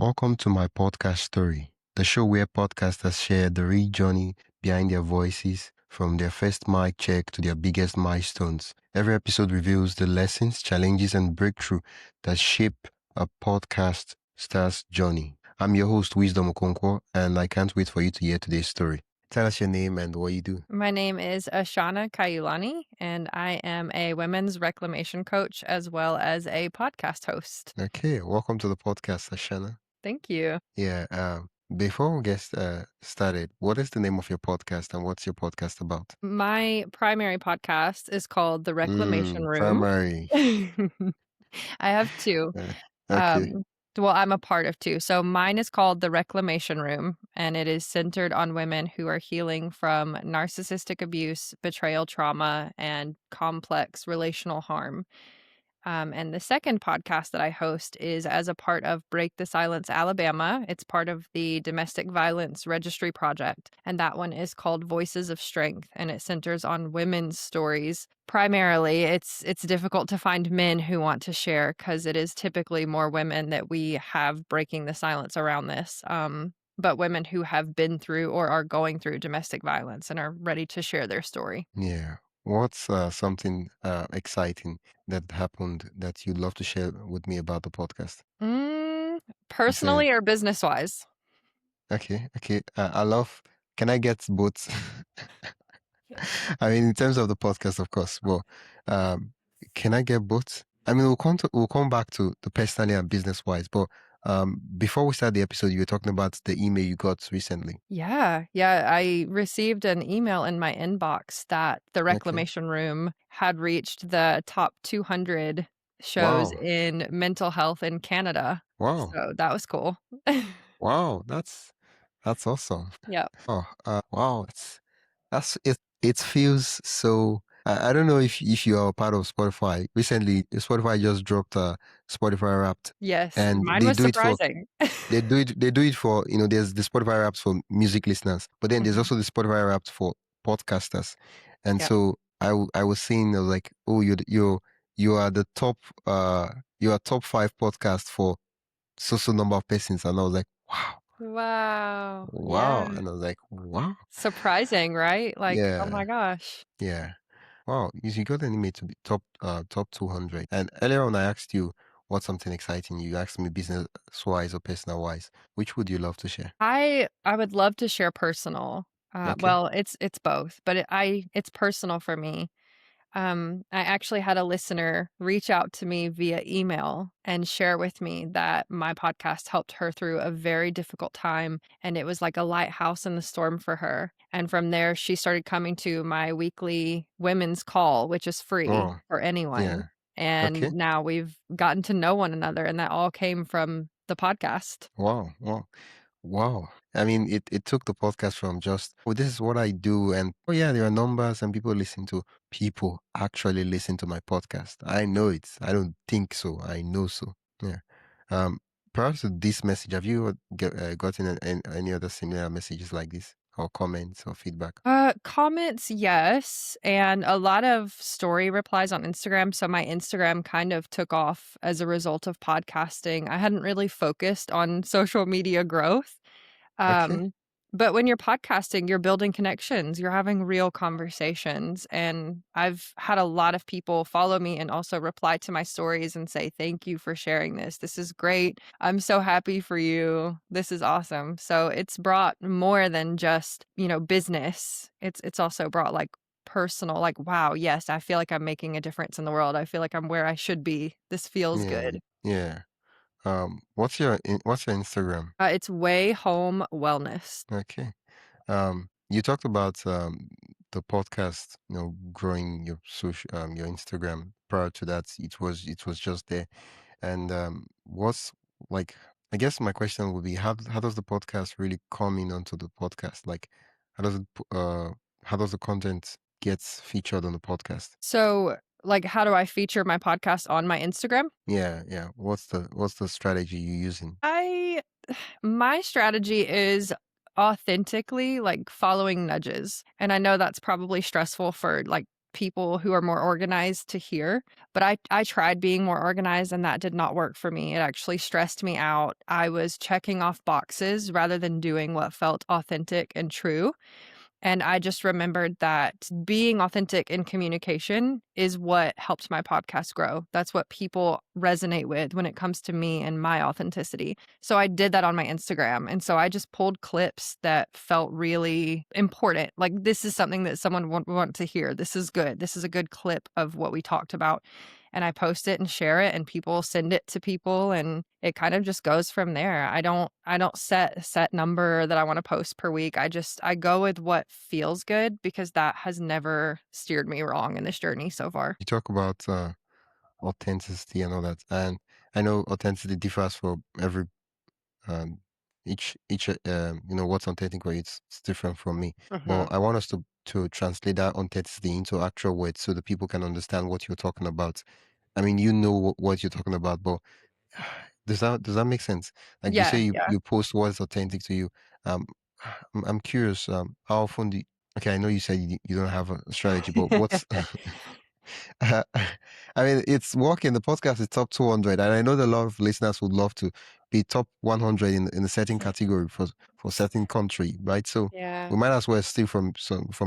Welcome to my podcast story, the show where podcasters share the real journey behind their voices, from their first mic check to their biggest milestones. Every episode reveals the lessons, challenges, and breakthrough that shape a podcast star's journey. I'm your host, Wisdom Okonkwo, and I can't wait for you to hear today's story. Tell us your name and what you do. My name is Ashana Kaiulani, and I am a women's reclamation coach as well as a podcast host. Okay, welcome to the podcast, Ashana. Thank you. Yeah, before we get started, what is the name of your podcast and what's your podcast about? My primary podcast is called The Reclamation Room. Primary. I have two. Uh, okay. Um, well, I'm a part of two. So mine is called The Reclamation Room, and it is centered on women who are healing from narcissistic abuse, betrayal trauma, and complex relational harm. And the second podcast that I host is as a part of Break the Silence Alabama. It's part of the Domestic Violence Registry Project. And that one is called Voices of Strength. And it centers on women's stories. Primarily, it's difficult to find men who want to share because it is typically more women that we have breaking the silence around this. But women who have been through or are going through domestic violence and are ready to share their story. Yeah. What's something exciting that happened that you'd love to share with me about the podcast? Mm, You said, personally or business wise? okay. I love, can I get both? I mean, in terms of the podcast, of course, but um, can I get both? I mean, we'll come back to the personally and business wise, but before we start the episode, you were talking about the email you got recently. Yeah. I received an email in my inbox that the Okay. Reclamation Room had reached the top 200 shows Wow. in mental health in Canada. Wow. So that was cool. Wow. That's awesome. Yeah. Oh, wow. That's it. It feels so. I don't know if you are a part of Spotify. Recently, Spotify just dropped Spotify Wrapped, Yes. and Mine was surprising. they do it for, there's the Spotify Wrapped for music listeners, but then there's Mhm. also the Spotify Wrapped for podcasters. And Yep. so I was seeing like, oh, you are the top you are top 5 podcast for so number of persons, and I was like, wow. Wow. Yeah. Wow. And I was like, wow. Surprising, right? Like, oh Yeah. my gosh. Yeah. Wow. You got an email to be top 200. And earlier on, I asked you what's something exciting. You asked me business wise or personal wise. Which would you love to share? I would love to share personal. Okay. Well, it's both, but it's personal for me. I actually had a listener reach out to me via email and share with me that my podcast helped her through a very difficult time. And it was like a lighthouse in the storm for her. And from there, she started coming to my weekly women's call, which is free Oh, for anyone. yeah. And Okay. now we've gotten to know one another. And that all came from the podcast. Wow. Wow. Wow. I mean, it took the podcast from just, oh, this is what I do. And oh, yeah, there are numbers and people actually listen to my podcast. I know it. I don't think so. I know so. Yeah. Um, Perhaps with this message, have you gotten any other similar messages like this, or comments or feedback? Comments, yes, and a lot of story replies on Instagram. So my Instagram kind of took off as a result of podcasting. I hadn't really focused on social media growth. Okay. Um, but when you're podcasting, you're building connections, you're having real conversations. And I've had a lot of people follow me and also reply to my stories and say, "Thank you for sharing this. This is great. I'm so happy for you. This is awesome." So it's brought more than just, business. It's also brought like personal, like, wow, yes, I feel like I'm making a difference in the world. I feel like I'm where I should be. This feels Yeah. good. Yeah. What's your Instagram? It's Way Home Wellness. Okay. You talked about the podcast, growing your your Instagram. Prior to that, it was just there. And what's like? I guess my question would be, how does the podcast really come in onto the podcast? Like, how does it how does the content gets featured on the podcast? So, like, how do I feature my podcast on my Instagram? Yeah, yeah. What's the strategy you're using? I My strategy is authentically like following nudges. And I know that's probably stressful for like people who are more organized to hear. But I tried being more organized and that did not work for me. It actually stressed me out. I was checking off boxes rather than doing what felt authentic and true. And I just remembered that being authentic in communication is what helped my podcast grow. That's what people resonate with when it comes to me and my authenticity. So I did that on my Instagram. And so I just pulled clips that felt really important. Like, this is something that someone would want to hear. This is good. This is a good clip of what we talked about. And I post it and share it, and people send it to people, and it kind of just goes from there. I don't set a set number that I wanna post per week. I go with what feels good because that has never steered me wrong in this journey so far. You talk about authenticity and all that, and I know authenticity differs for every um, each what's authentic for you, it's different from me. But Mhm. I want us to translate that authenticity into actual words so that people can understand what you're talking about. I mean, you know what you're talking about, but does that make sense? Like you say, Yeah, you yeah. you post what's authentic to you. Um, I'm curious. How often okay, I know you said you don't have a strategy, but what's I mean, it's working. The podcast is top 200, and I know that a lot of listeners would love to be top 100 in a certain category for certain country, right? So Yeah. we might as well steal from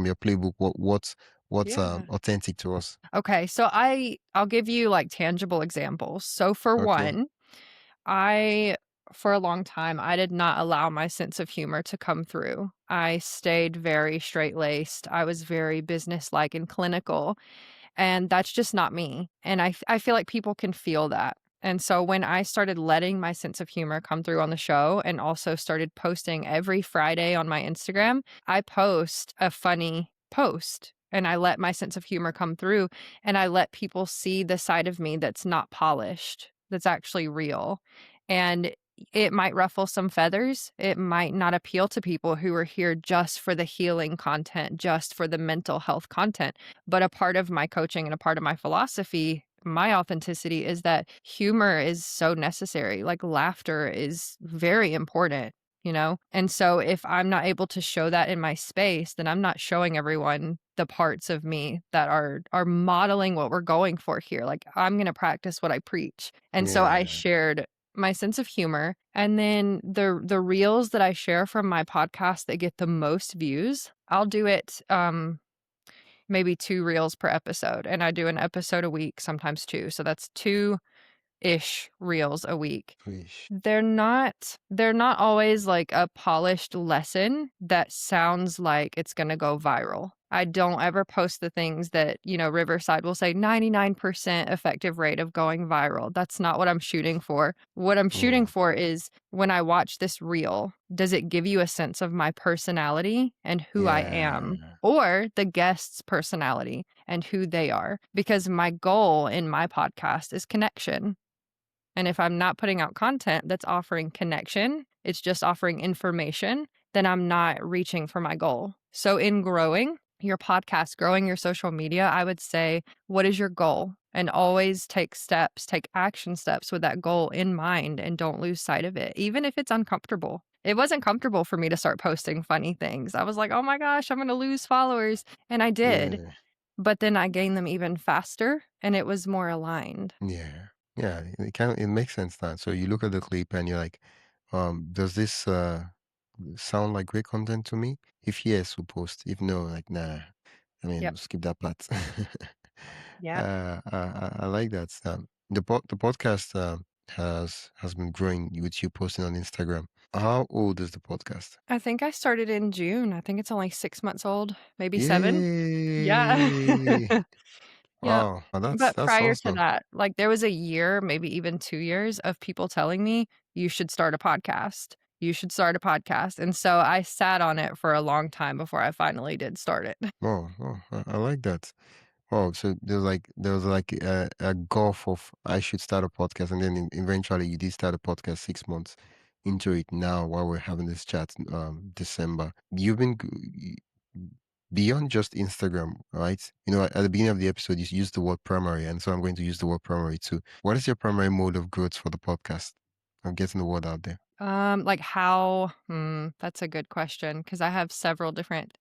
your playbook. What's Yeah. authentic to us? Okay, so I'll give you, like, tangible examples. So for Okay. one, I for a long time, I did not allow my sense of humor to come through. I stayed very straight-laced. I was very businesslike and clinical, and that's just not me, and I feel like people can feel that, and so when I started letting my sense of humor come through on the show and also started posting every Friday on my Instagram, I post a funny post, and I let my sense of humor come through, and I let people see the side of me that's not polished, that's actually real, and it might ruffle some feathers, it might not appeal to people who are here just for the healing content, just for the mental health content. But a part of my coaching and a part of my philosophy, my authenticity is that humor is so necessary. Like, laughter is very important, you know? And so if I'm not able to show that in my space, then I'm not showing everyone the parts of me that are modeling what we're going for here. Like, I'm going to practice what I preach. And so I Yeah. shared my sense of humor, and then the reels that I share from my podcast that get the most views, I'll do it maybe 2 reels per episode, and I do an episode a week, sometimes 2, so that's 2-ish reels a week. Wish. They're not always like a polished lesson that sounds like it's gonna go viral. I don't ever post the things that, Riverside will say 99% effective rate of going viral. That's not what I'm shooting for. What I'm shooting Yeah. for is, when I watch this reel, does it give you a sense of my personality and who I am? Yeah. Or the guest's personality and who they are? Because my goal in my podcast is connection. And if I'm not putting out content that's offering connection, it's just offering information, then I'm not reaching for my goal. So, in growing your podcast, growing your social media, I would say, what is your goal? And always take steps, take action steps with that goal in mind, and don't lose sight of it, even if it's uncomfortable. It wasn't comfortable for me to start posting funny things. I was like, oh my gosh, I'm going to lose followers. And I did. Yeah. But then I gained them even faster and it was more aligned. Yeah. Yeah. It makes sense now. So you look at the clip and you're like, does this sound like great content to me? If yes, we'll post. If no, like nah. I mean, Yep. we'll skip that part. Yeah. I like that. The podcast has been growing with you posting on Instagram. How old is the podcast? I think I started in June. I think it's only 6 months old, maybe 7. Yeah. Yay! Yep. Wow, well, that's But prior to awesome. that, like, there was a year, maybe even 2 years of people telling me, "You should start a podcast. You should start a podcast." And so I sat on it for a long time before I finally did start it. Oh, oh, I like that. Oh, so there was like a gulf of I should start a podcast, and then eventually you did start a podcast 6 months into it. Now, while we're having this chat, December, you've been beyond just Instagram, right? At the beginning of the episode, you used the word primary, and so I'm going to use the word primary too. What is your primary mode of growth for the podcast? I'm getting the word out there. Like how that's a good question because I have several different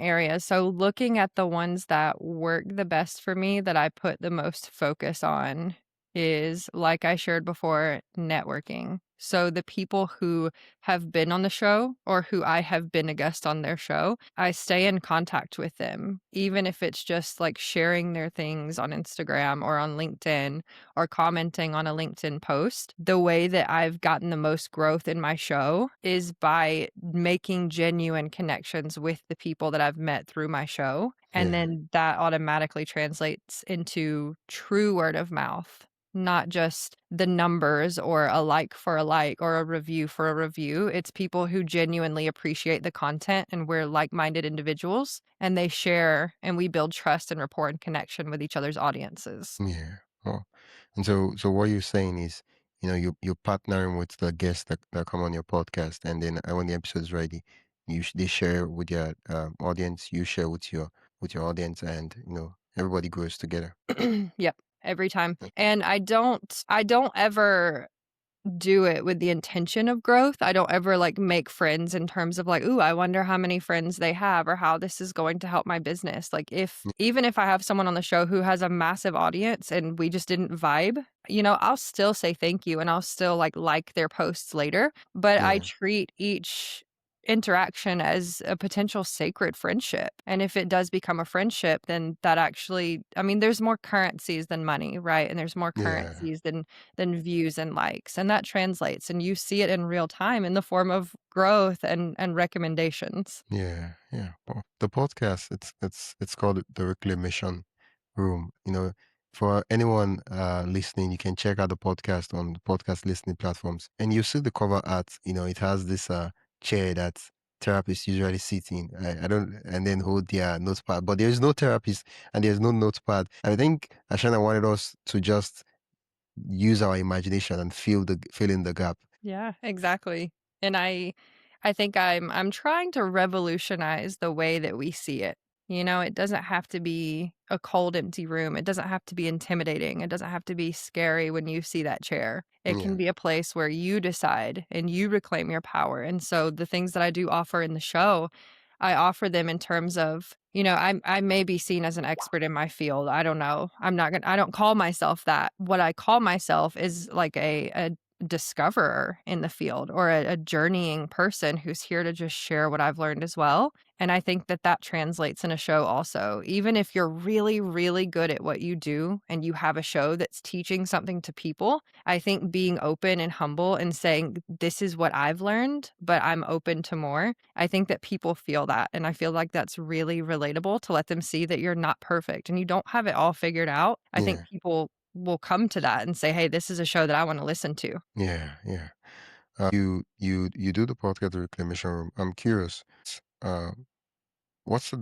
areas. So looking at the ones that work the best for me that I put the most focus on is, like I shared before, networking. So the people who have been on the show or who I have been a guest on their show, I stay in contact with them, even if it's just like sharing their things on Instagram or on LinkedIn or commenting on a LinkedIn post. The way that I've gotten the most growth in my show is by making genuine connections with the people that I've met through my show. And Yeah, then that automatically translates into true word of mouth, not just the numbers or a like for a like or a review for a review. It's people who genuinely appreciate the content and we're like minded individuals and they share and we build trust and rapport and connection with each other's audiences. yeah. Well, and so what you're saying is, you're partnering with the guests that come on your podcast, and then when the episode is ready, they share with your audience, you share with your audience, and everybody grows together. Yep, every time. Mm. And I don't ever do it with the intention of growth. I don't ever like make friends in terms of like, "Ooh, I wonder how many friends they have or how this is going to help my business." Like if even if I have someone on the show who has a massive audience and we just didn't vibe, I'll still say thank you and I'll still like their posts later, but I Yeah, treat each interaction as a potential sacred friendship. And if it does become a friendship, then that actually, I mean, there's more currencies than money, right? And there's more yeah. currencies than views and likes. And that translates and you see it in real time in the form of growth and recommendations. Yeah, yeah. Well, the podcast, it's called the Reclamation Room. For anyone listening, you can check out the podcast on the podcast listening platforms, and you see the cover art. It has this chair that therapists usually sit in. I don't, and then hold their notepad, but there is no therapist and there's no notepad. I think Ashana wanted us to just use our imagination and fill in the gap. Yeah, exactly. And I think I'm trying to revolutionize the way that we see it. It doesn't have to be a cold, empty room. It doesn't have to be intimidating. It doesn't have to be scary when you see that chair. It can Yeah, be a place where you decide and you reclaim your power. And so the things that I do offer in the show, I offer them in terms of, I may be seen as an expert in my field. I don't know. I don't call myself that. What I call myself is like a discoverer in the field or a journeying person who's here to just share what I've learned as well. And I think that that translates in a show also. Even if you're really, really good at what you do and you have a show that's teaching something to people, I think being open and humble and saying, this is what I've learned, but I'm open to more. I think that people feel that. And I feel like that's really relatable to let them see that you're not perfect and you don't have it all figured out. I think yeah, people will come to that and say, "Hey, this is a show that I wanna listen to." yeah, yeah. You do the podcast the Reclamation Room. I'm curious. Uh, what's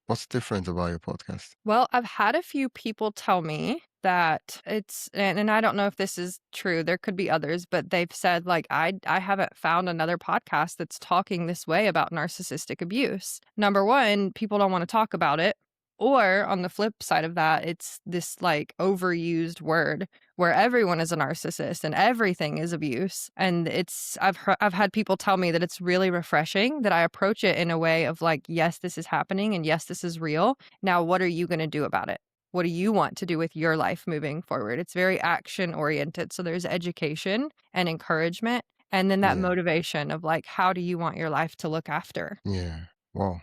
what's different about your podcast? Well, I've had a few people tell me that it's and I don't know if this is true, there could be others, but they've said, like, "I haven't found another podcast that's talking this way about narcissistic abuse." Number 1, people don't wanna talk about it, or on the flip side of that, it's this, like, overused word where everyone is a narcissist and everything is abuse, and I've had people tell me that it's really refreshing that I approach it in a way of, like, "Yes, this is happening, and yes, this is real, now, what are you gonna do about it? What do you want to do with your life moving forward?" It's very action oriented. So there's education and encouragement, and then that Yeah, motivation of like, how do you want your life to look after? yeah. Wow.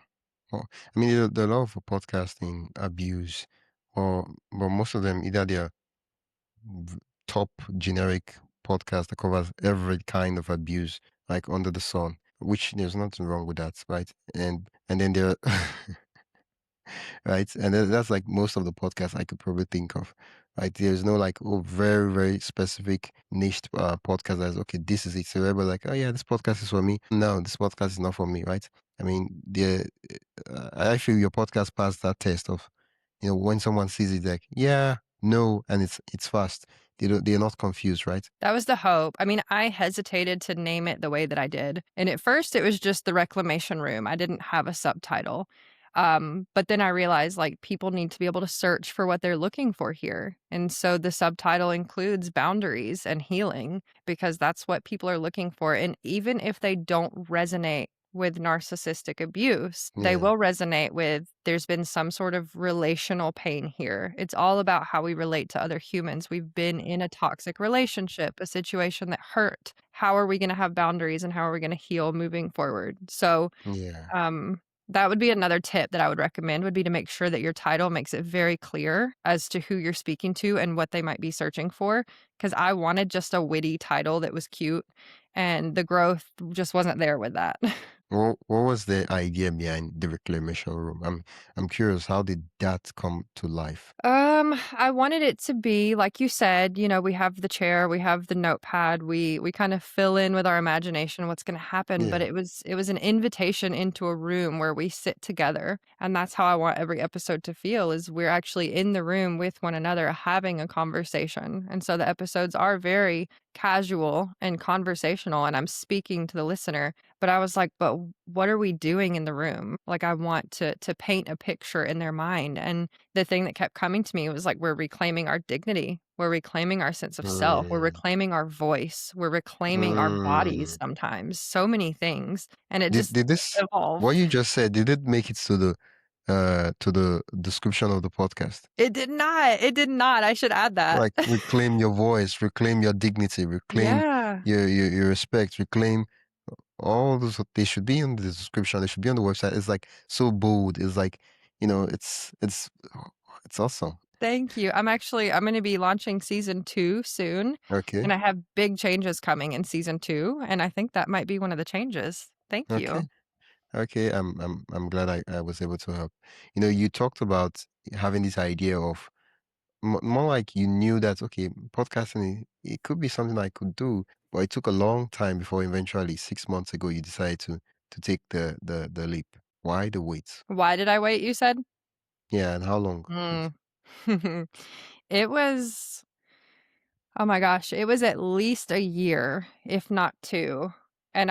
Well, I mean, the law of podcasting abuse, but most of them either they're v- top generic podcast that covers every kind of abuse, like under the sun, which there's nothing wrong with that, right? And then there right? And that's like most of the podcasts I could probably think of, right? There's no like very very specific niche podcast that's okay. This is it. So everybody's like, oh yeah, this podcast is for me. No, this podcast is not for me, right? I mean, I feel your podcast passed that test of, when someone sees it, like yeah, no, and it's fast. They're not confused, right? That was the hope. I mean, I hesitated to name it the way that I did. And at first, it was just the Reclamation Room. I didn't have a subtitle. But then I realized, like, people need to be able to search for what they're looking for here, and so the subtitle includes boundaries and healing because that's what people are looking for, and even if they don't resonate with narcissistic abuse, they Yeah. will resonate with there's been some sort of relational pain here. It's all about how we relate to other humans. We've been in a toxic relationship, a situation that hurt. How are we gonna have boundaries, and how are we gonna heal moving forward? So, Yeah. um, that would be another tip that I would recommend would be to make sure that your title makes it very clear as to who you're speaking to and what they might be searching for. Because I wanted just a witty title that was cute, and the growth just wasn't there with that. What was the idea behind the reclamation room? I'm curious, how did that come to life? I wanted it to be like you said, we have the chair, we have the notepad, we kind of fill in with our imagination what's going to happen, but Yeah. it was an invitation into a room where we sit together, and that's how I want every episode to feel is we're actually in the room with one another having a conversation. And so the episodes are very casual and conversational, and I'm speaking to the listener, but I was like, but what are we doing in the room? Like I want to paint a picture in their mind. And the thing that kept coming to me was like, we're reclaiming our dignity. We're reclaiming our sense of self. We're Mm. reclaiming our voice. We're reclaiming our bodies Mm. sometimes. So many things. And it just Did this evolved. what you just said, did it make it to the description of the podcast? It did not. It did not. I should add that. Like reclaim your voice, reclaim your dignity, reclaim Yeah. your respect, reclaim all those. They should be in the description. They should be on the website. It's like so bold. It's like, it's awesome. Thank you. I'm gonna be launching season 2 soon, Okay. and I have big changes coming in season 2, and I think that might be one of the changes. Thank you. Okay. Okay. I'm glad I was able to help. You talked about having this idea of more like you knew that okay, podcasting it could be something I could do, but it took a long time before eventually 6 months ago you decided to take the leap. Why the wait? Why did I wait, you said? Yeah, and how long? Like, Mm. It was Oh my gosh, it was at least a year, if not 2. And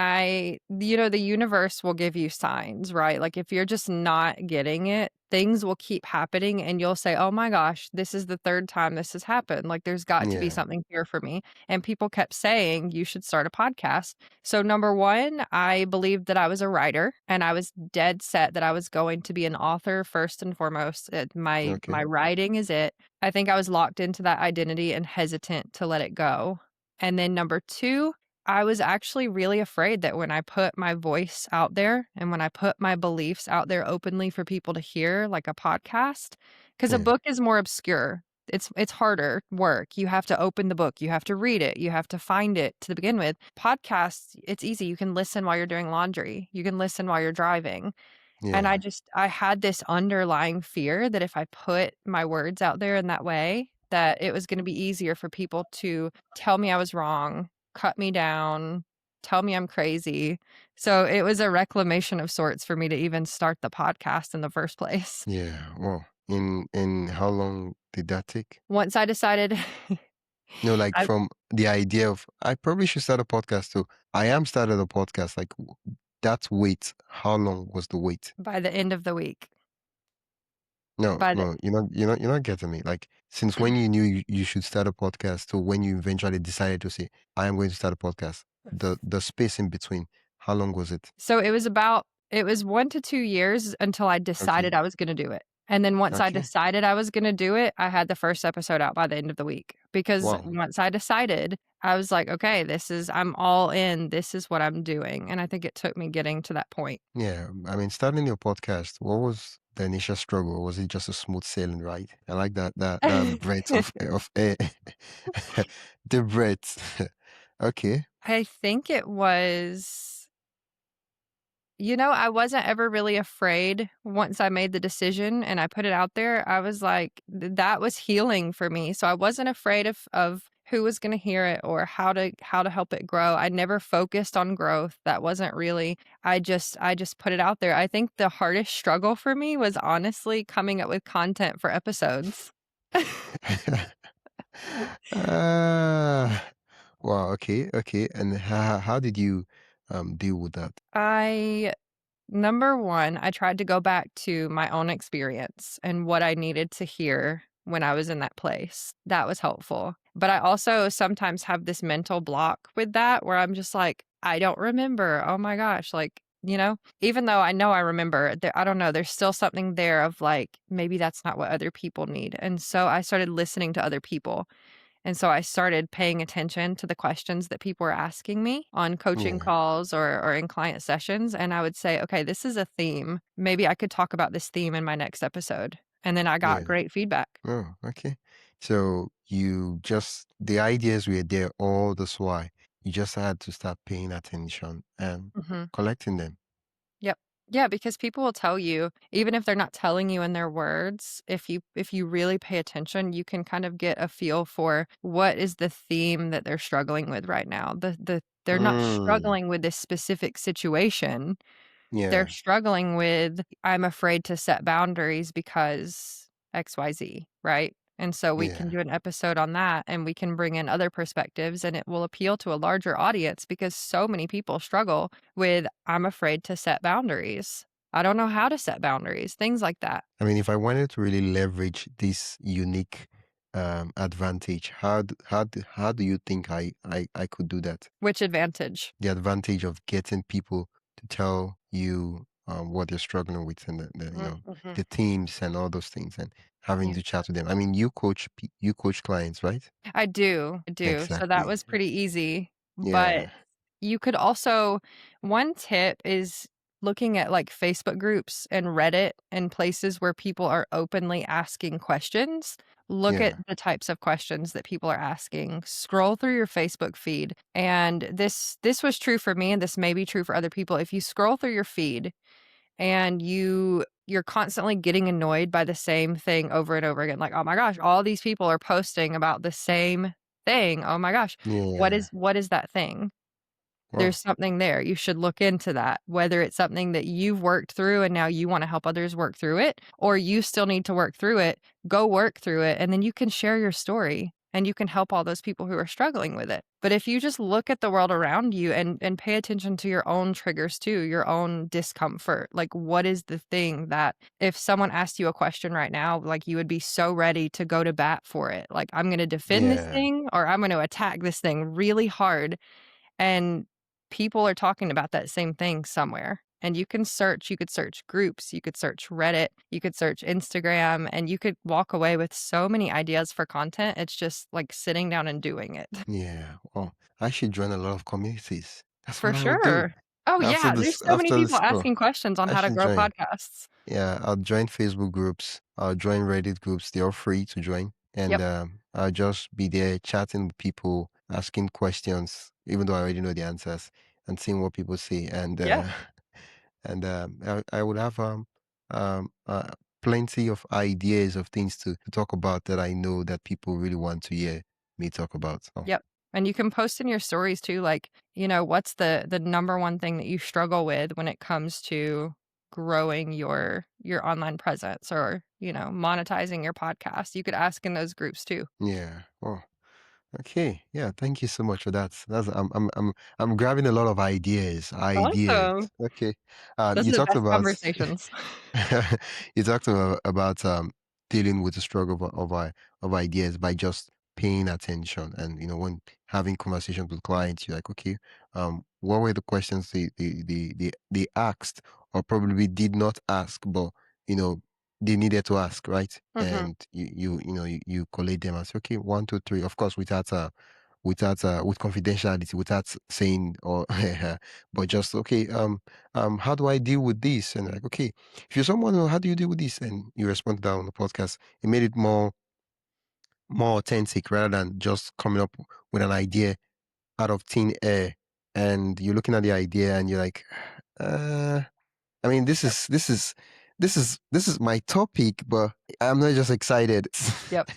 the universe will give you signs, right? Like if you're just not getting it, things will keep happening and you'll say, "Oh my gosh, this is the 3rd time this has happened. Like there's got to be yeah, something here for me." And people kept saying, "You should start a podcast." So number 1, I believed that I was a writer and I was dead set that I was going to be an author first and foremost. My okay, writing is it. I think I was locked into that identity and hesitant to let it go. And then number 2, I was actually really afraid that when I put my voice out there and when I put my beliefs out there openly for people to hear, like a podcast, because a yeah, book is more obscure. It's harder work. You have to open the book, you have to read it, you have to find it to begin with. Podcasts, it's easy. You can listen while you're doing laundry. You can listen while you're driving. And yeah, I had this underlying fear that if I put my words out there in that way, that it was gonna be easier for people to tell me I was wrong, cut me down, tell me I'm crazy. So it was a reclamation of sorts for me to even start the podcast in the first place. yeah. Well, in how long did that take? Once I decided Like I from the idea of I probably should start a podcast too. I am started a podcast. Like that wait. How long was the wait? by the end of the week, No, by the no, you're not getting me. Like, since when you knew you should start a podcast to when you eventually decided to say, I am going to start a podcast. The space in between, how long was it? So it was 1 to 2 years until I decided Okay. I was gonna do it. And then once I Okay. decided I was gonna do it, I had the first episode out by the end of the week. Because Wow. once I decided, I was like, "Okay, I'm all in. This is what I'm doing." And I think it took me getting to that point. Yeah. I mean, starting your podcast, what was the initial struggle? Was it just a smooth sailing ride? I like that breath of air. The breath. Okay. I think it was I wasn't ever really afraid once I made the decision and I put it out there. I was like, that was healing for me. So I wasn't afraid of who was going to hear it or how to help it grow. I never focused on growth. That wasn't really I just put it out there. I think the hardest struggle for me was honestly coming up with content for episodes. Ah, wow. Okay. Okay. And how did you deal with that? I Number 1, I tried to go back to my own experience and what I needed to hear when I was in that place. That was helpful. But I also sometimes have this mental block with that where I'm just like, "I don't remember. Oh my gosh." Like, even though I know I remember, I don't know, there's still something there of like, maybe that's not what other people need. And so I started listening to other people. And so I started paying attention to the questions that people were asking me on coaching Yeah, calls or in client sessions. And I would say, okay, this is a theme. Maybe I could talk about this theme in my next episode. And then I got yeah. great feedback. Oh, okay. So you just the ideas were there all this while. You just had to start paying attention and hmm collecting them. Yep. Yeah, because people will tell you, even if they're not telling you in their words, if you really pay attention, you can kind of get a feel for what is the theme that they're struggling with right now. They're not Mm, struggling with this specific situation. They're yeah, struggling with, "I'm afraid to set boundaries because XYZ," right? And so we can yeah, do an episode on that, and we can bring in other perspectives, and it will appeal to a larger audience because so many people struggle with, "I'm afraid to set boundaries. I don't know how to set boundaries," things like that. I mean, if I wanted to really leverage this unique advantage, how do you think I could do that? Which advantage? The advantage of getting people to tell you what they're struggling with and Mhm. the themes and all those things and having Yeah. to chat with them. I mean, you coach clients, right? I do. So that Exactly. was pretty easy, but Yeah. you could also one tip is looking at, like, Facebook groups and Reddit and places where people are openly asking questions. Look at Yeah. the types of questions that people are asking. Scroll through your Facebook feed, and this was true for me, and this may be true for other people. If you scroll through your feed and you're constantly getting annoyed by the same thing over and over again, like, "Oh my gosh, all these people are posting about the same thing. Oh my gosh, Yeah. what is that thing?" Well, There's something there. You should look into that, whether it's something that you've worked through and now you wanna help others work through it, or you still need to work through it, go work through it, and then you can share your story, and you can help all those people who are struggling with it. But if you just look at the world around you and pay attention to your own triggers too, your own discomfort, like, what is the thing that if someone asked you a question right now, like, you would be so ready to go to bat for it, like, "I'm gonna defend this yeah. thing, or I'm gonna attack this thing really hard," and people are talking about that same thing somewhere. And you could search groups, you could search Reddit, you could search Instagram, and you could walk away with so many ideas for content. It's just like sitting down and doing it. Yeah. Well, I should join a lot of communities. That's For what I would do. sure. Oh, yeah, there's so many After people this call, asking questions on I how to should grow join. podcasts. Yeah, I'll join Facebook groups. I'll join Reddit groups. They're all free to join. And Yep, I'll just be there chatting with people, asking questions, even though I already know the answers, and seeing what people say. And yeah. I would have um, uh, plenty of ideas of things to talk about that I know that people really want to hear me talk about. Oh, Yep, and you can post in your stories too, like, what's the number one thing that you struggle with when it comes to growing your online presence or, monetizing your podcast? You could ask in those groups too. yeah. Oh, okay. Yeah. Thank you so much for that. I'm grabbing a lot of ideas. Ideas. Awesome. Okay. Those You are the talked best about conversations. you talked about dealing with the struggle of ideas by just paying attention and when having conversations with clients you're like, okay, what were the questions they asked or probably did not ask, but you know they needed to ask, right? Mhm. And you collate them and say, okay, one, two, three, of course, with confidentiality, without saying or but just okay, how do I deal with this? And like, okay, if you're someone how do you deal with this, and you respond to that on the podcast, it made it more authentic rather than just coming up with an idea out of thin air, and you're looking at the idea and you're like, uh I mean, Yep, this is my topic, but I'm not just excited. yep.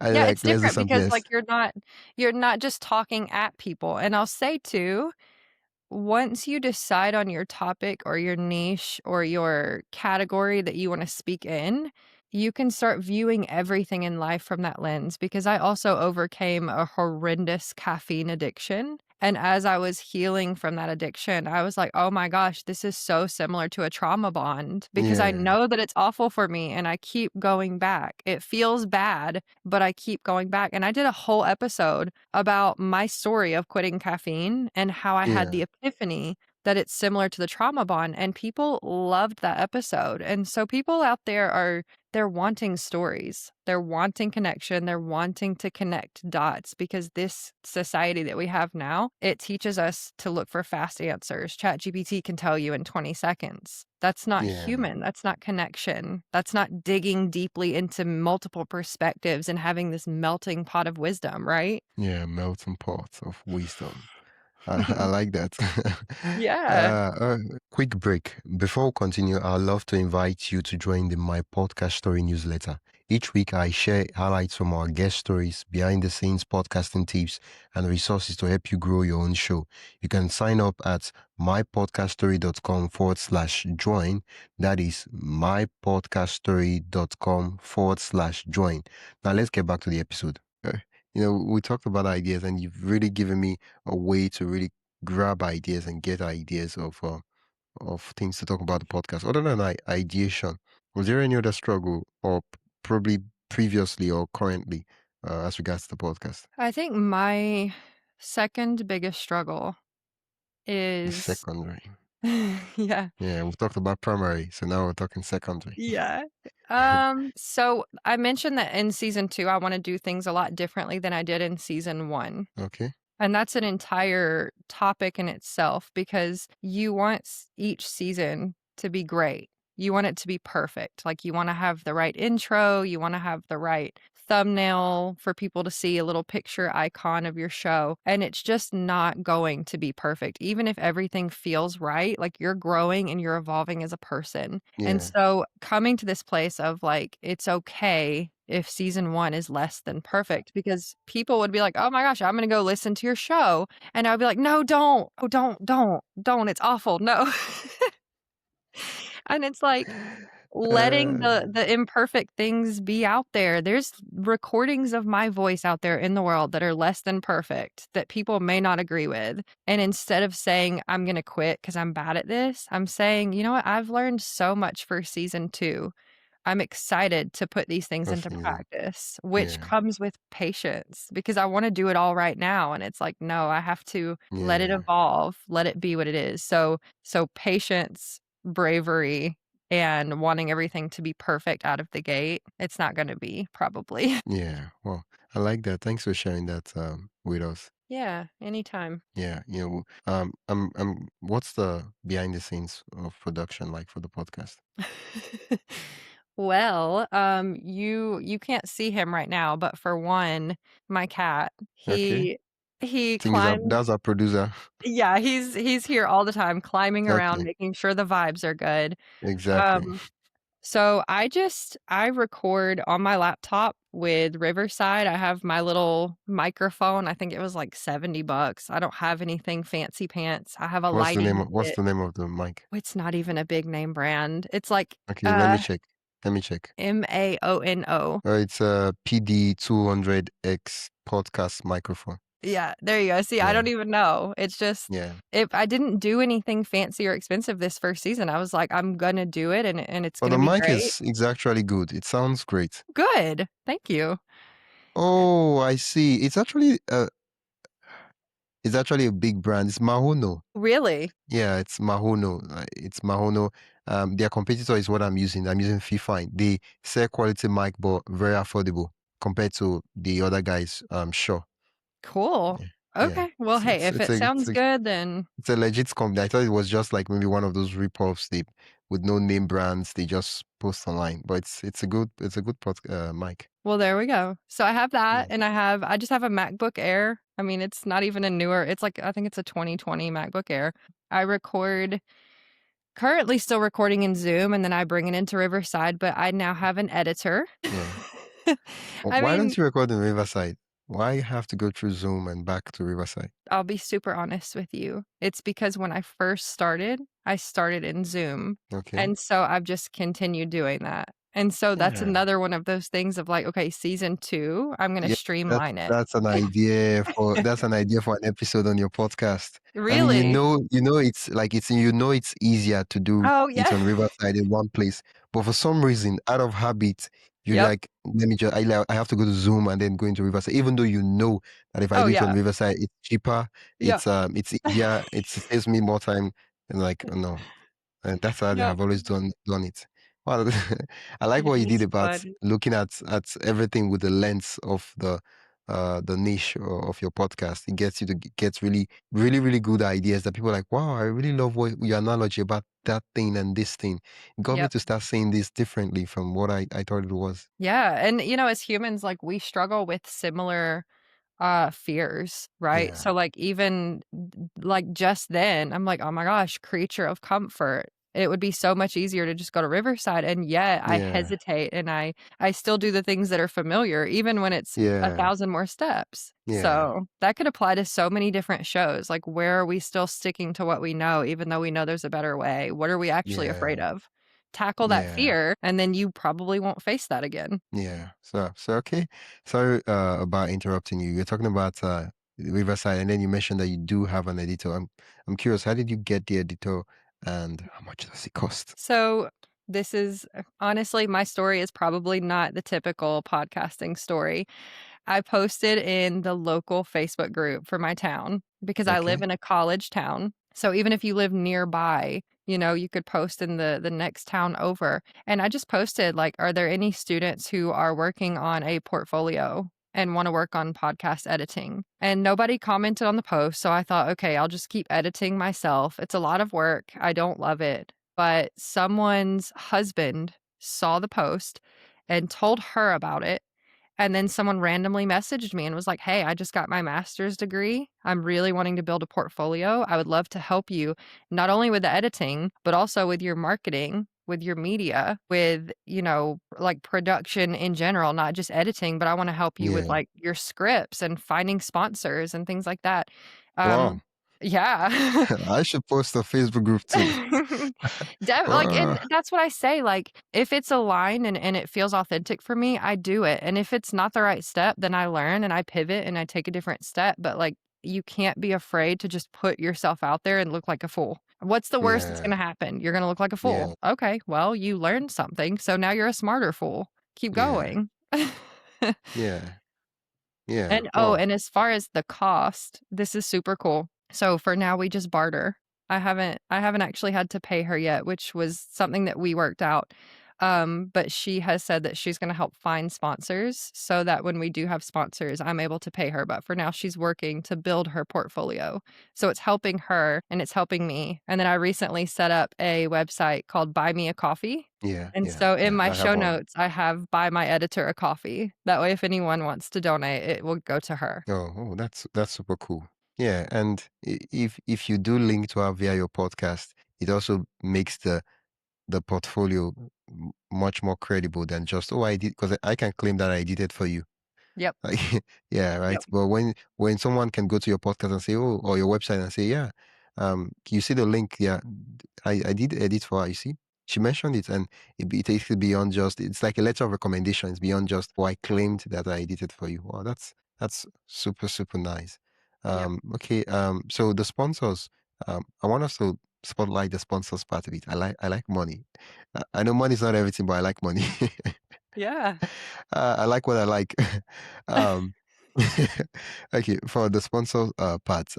I Yeah, like, it's let's do different something because, else. like, you're not just talking at people, and I'll say too, once you decide on your topic or your niche or your category that you wanna speak in, you can start viewing everything in life from that lens because I also overcame a horrendous caffeine addiction, And as I was healing from that addiction, I was like, "Oh my gosh, this is so similar to a trauma bond," because I Yeah. know that it's awful for me and I keep going back. It feels bad, but I keep going back. And I did a whole episode about my story of quitting caffeine and how I had Yeah. the epiphany that it's similar to the trauma bond, and people loved that episode. And so people out there they're wanting stories. They're wanting connection. They're wanting to connect dots because this society that we have now, it teaches us to look for fast answers. ChatGPT can tell you in 20 seconds. That's not Yeah. human. That's not connection. That's not digging deeply into multiple perspectives and having this melting pot of wisdom, right? Yeah. Melting pot of wisdom. I like that. Yeah. Quick break. Before we continue, I'd love to invite you to join the My Podcast Story newsletter. Each week, I share highlights from our guest stories, behind the scenes podcasting tips, and resources to help you grow your own show. You can sign up at mypodcaststory.com/join. That is mypodcaststory.com/join. Now, let's get back to the episode. We talked about ideas, and you've really given me a way to really grab ideas and get ideas of things to talk about the podcast. Other than ideation, was there any other struggle, or probably previously or currently, as regards to the podcast? I think my second biggest struggle is Secondary. yeah. Yeah, we've talked about primary, so now we're talking secondary. Yeah. So I mentioned that in season 2, I wanna do things a lot differently than I did in season 1. Okay. And that's an entire topic in itself because you want each season to be great. You want it to be perfect. Like, you wanna have the right intro, you wanna have the right thumbnail for people to see, a little picture icon of your show, and it's just not going to be perfect. Even if everything feels right, like, you're growing and you're evolving as a person. And Yeah. so coming to this place of, like, it's okay if season 1 is less than perfect, because people would be like, "Oh my gosh, I'm gonna go listen to your show." And I would be like, "No, don't. Oh, don't. It's awful. No." And it's like letting Uh, the imperfect things be out there. There's recordings of my voice out there in the world that are less than perfect that people may not agree with. And instead of saying, "I'm gonna quit because 'cause I'm bad at this," I'm saying, "You know what? I've learned so much for season 2. I'm excited to put these things for into season. practice," which Yeah. comes with patience because I wanna do it all right now, and it's like, no, I have to let it Yeah. evolve, let it be what it is. So patience, bravery, and wanting everything to be perfect out of the gate, it's not gonna be, probably. Yeah. Well, I like that. Thanks for sharing that with us. Yeah, anytime. Yeah, what's the behind the scenes of production like for the podcast? Well, you can't see him right now, but for one, my cat, Okay. he Thing is, climbs. that's our producer. Yeah, he's here all the time, climbing around, Okay, making sure the vibes are good. exactly. Um, so I record on my laptop with Riverside. I have my little microphone. I think it was like $70. I don't have anything fancy pants. I have a lighting What's kit. the name of the mic? It's not even a big name brand. It's like, Okay, let me check. Let me check. Maono. It's a PD 200X podcast microphone. Yeah, there you go. See, I don't Yeah, even know. It's just yeah. if I didn't do anything fancy or expensive this first season, I was like, "I'm gonna do it, and it's But gonna the be mic great." is actually good. It sounds great. Good. Thank you. Oh, I see. It's actually a big brand. It's Mahono. Really? Yeah, it's Mahono. It's Mahono. Their competitor is what I'm using. I'm using Fifine. They sell quality mic, but very affordable compared to the other guys. Sure. Cool. Yeah, yeah. Okay. Well, hey, if It's it a it's sounds a good, then it's a legit company. I thought it was just like maybe one of those rip-offs they with no name brands they just post online. But it's a good mic. well, there we go. So I have that, Yeah, and I just have a MacBook Air. I mean, it's not even a newer, it's like, I think it's a 2020 MacBook Air. I record currently still recording in Zoom, and then I bring it into Riverside, but I now have an editor. yeah. I Why don't mean, you record in Riverside? Why have to go through Zoom and back to Riverside? I'll be super honest with you. It's because when I first started, I started in Zoom, Okay. and so I've just continued doing that. And so that's Yeah. another one of those things of like, okay, season 2, I'm gonna Yeah, that's streamline it. that's an idea for an episode on your podcast. I mean, Really? it's easier to do Oh, it yeah. on Riverside in one place, but for some reason, out of habit, you're Yep. like, let me just I have to go to Zoom and then go into Riverside, even though you know that if I Oh, do it on yeah. Riverside, it's cheaper, Yep. it's easier, it saves me more time, and like, no. And that's how Yep. I've always done it. Well, I like It what you did is about fun. looking at everything with the lens of the niche of your podcast. It gets you to get really, really, really good ideas that people are like, wow, I really love what your analogy about that thing and this thing. It got me Yep. to start saying this differently from what I thought it was. Yeah, and, as humans, like, we struggle with similar fears, right? Yeah, So, like, even like just then, I'm like, oh my gosh, creature of comfort. It would be so much easier to just go to Riverside. And yet I yeah, hesitate and I still do the things that are familiar, even when it's a yeah, thousand more steps. yeah, So that could apply to so many different shows. Like, where are we still sticking to what we know, even though we know there's a better way? What are we actually afraid yeah, of? Tackle that yeah. fear, and then you probably won't face that again. Yeah. So okay. Sorry about interrupting you. You're talking about Riverside, and then you mentioned that you do have an editor. I'm curious, how did you get the editor, and how much does it cost? So, this is honestly, my story is probably not the typical podcasting story. I posted in the local Facebook group for my town because I live Okay. in a college town. So even if you live nearby, you could post in the next town over. And I just posted like, are there any students who are working on a portfolio and want to work on podcast editing? And nobody commented on the post, so I thought, okay, I'll just keep editing myself. It's a lot of work. I don't love it. But someone's husband saw the post and told her about it, and then someone randomly messaged me and was like, "Hey, I just got my master's degree. I'm really wanting to build a portfolio. I would love to help you not only with the editing, but also with your marketing, with your media, with, like production in general, not just editing, but I want to help you with Yeah. like your scripts and finding sponsors and things like that." Wow. Yeah. I should post a Facebook group too. Like, Wow. and that's what I say, like, if it's aligned and it feels authentic for me, I do it, and if it's not the right step, then I learn and I pivot and I take a different step, but, like, you can't be afraid to just put yourself out there and look like a fool. What's the worst that's Yeah. gonna happen? You're gonna look like a Yeah. fool. Okay, well, you learned something, so now you're a smarter fool. Keep Yeah. going. Yeah. Yeah. And Wow. and as far as the cost, this is super cool. So for now we just barter. I haven't actually had to pay her yet, which was something that we worked out. But she has said that she's going to help find sponsors so that when we do have sponsors, I'm able to pay her. But for now, she's working to build her portfolio. So it's helping her and it's helping me. And then I recently set up a website called Buy Me a Coffee. Yeah. And Yeah. so in Yeah. my I have show one. notes, I have buy my editor a coffee. That way, if anyone wants to donate, it will go to her. Oh, that's super cool. Yeah, and if you do link to her via your podcast, it also makes the portfolio much more credible than just, oh, I did, because I can claim that I did it for you. Yep. Like, yeah, right. Yep. But when someone can go to your podcast and say, oh, or your website and say, yeah, you see the link, yeah, I did edit for her. You see, she mentioned it, and it takes it beyond just. It's like a letter of recommendation. It's beyond just, oh, I claimed that I did it for you. Wow, that's super super nice. Yep. Okay. So the sponsors. I want us to spotlight the sponsors part of it. I like money. I know money is not everything, but I like money. Yeah. I like what I like. um, okay, for the sponsor part,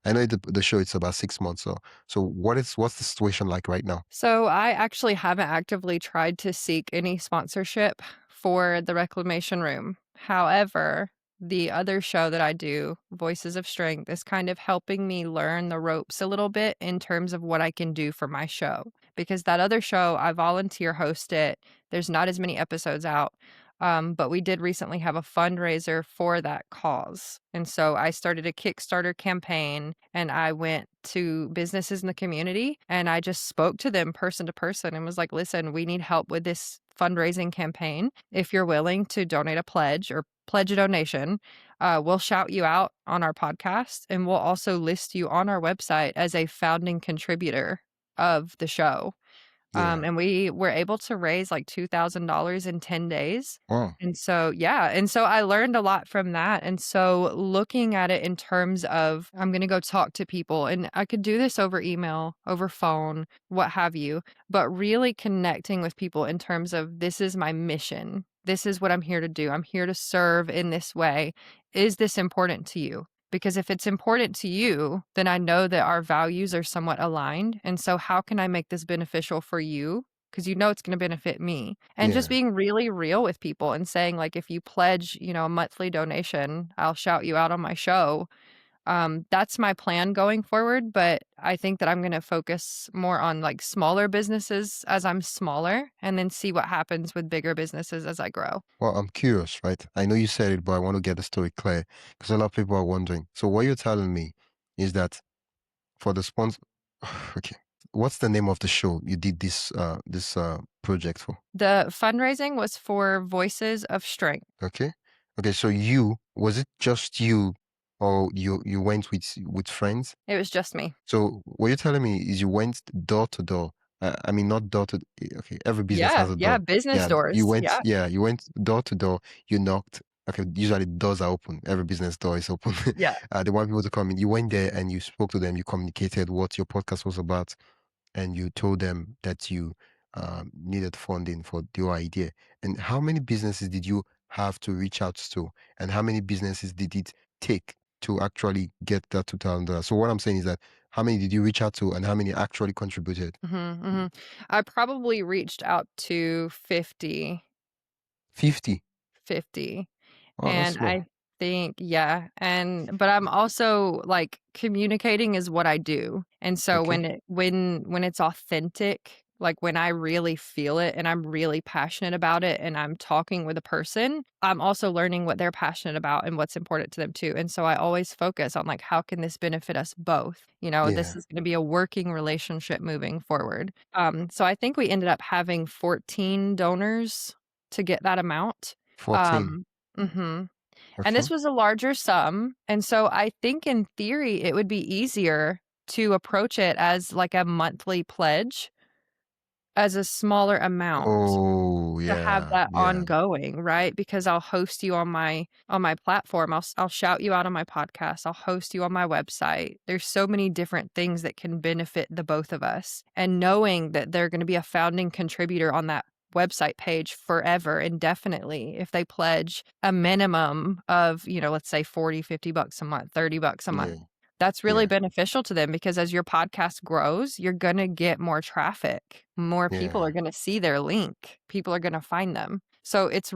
I know the show it's about 6 months. So what's the situation like right now? So I actually haven't actively tried to seek any sponsorship for the Reclamation Room. However, the other show that I do, Voices of Strength, is kind of helping me learn the ropes a little bit in terms of what I can do for my show. Because that other show, I volunteer host it. There's not as many episodes out. But we did recently have a fundraiser for that cause. And so I started a Kickstarter campaign and I went to businesses in the community and I just spoke to them person to person and was like, listen, we need help with this fundraising campaign. If you're willing to donate a pledge or pledge a donation, we'll shout you out on our podcast and we'll also list you on our website as a founding contributor of the show. Yeah. And we were able to raise like $2,000 in 10 days. Wow. And so, yeah, and so I learned a lot from that. And so looking at it in terms of I'm going to go talk to people and I could do this over email, over phone, what have you, but really connecting with people in terms of this is my mission. This is what I'm here to do. I'm here to serve in this way. Is this important to you? Because if it's important to you, then I know that our values are somewhat aligned. And so, how can I make this beneficial for you? Because you know it's going to benefit me. And just Yeah. being really real with people and saying, like, if you pledge, a monthly donation, I'll shout you out on my show. That's my plan going forward. But I think that I'm going to focus more on like smaller businesses as I'm smaller and then see what happens with bigger businesses as I grow. Well, I'm curious, right? I know you said it, but I want to get the story clear because a lot of people are wondering. So what you're telling me is that for the sponsor, okay, what's the name of the show you did this project for? The fundraising was for Voices of Strength. Okay, okay. So was it just you, or you went with friends? It was just me. So what you're telling me is you went door to door. I mean, not door to. Okay, every business Yeah, has a yeah, door. business Yeah, you doors. went. Yeah, Yeah, you went door to door. You knocked. Okay, usually doors are open. Every business door is open. yeah. They want people to come in. You went there and you spoke to them. You communicated what your podcast was about, and you told them that you needed funding for your idea. And how many businesses did you have to reach out to? And how many businesses did it take to actually get that $2,000? So what I'm saying is that how many did you reach out to and how many actually contributed? Mhm, mhm. I probably reached out to 50. 50. Oh, And that's low. I think yeah, but I'm also like communicating is what I do. And so Okay. when it's authentic, like when I really feel it and I'm really passionate about it and I'm talking with a person, I'm also learning what they're passionate about and what's important to them too. And so I always focus on like how can this benefit us both? This Yeah. is going to be a working relationship moving forward. So I think we ended up having 14 donors to get that amount. 14. Um mhm. And Okay. this was a larger sum, and so I think in theory, it would be easier to approach it as, like, a monthly pledge, as a smaller amount. Oh, To have yeah. that Yeah. ongoing, right? Because I'll host you on my platform. I'll shout you out on my podcast. I'll host you on my website. There's so many different things that can benefit the both of us. And knowing that they're gonna be a founding contributor on that website page forever, indefinitely, if they pledge a minimum of, let's say 40, $50 a month, $30 a month. Yeah. That's really Yeah. beneficial to them because as your podcast grows, you're gonna get more traffic. More people Yeah. are gonna see their link. People are gonna find them. So it's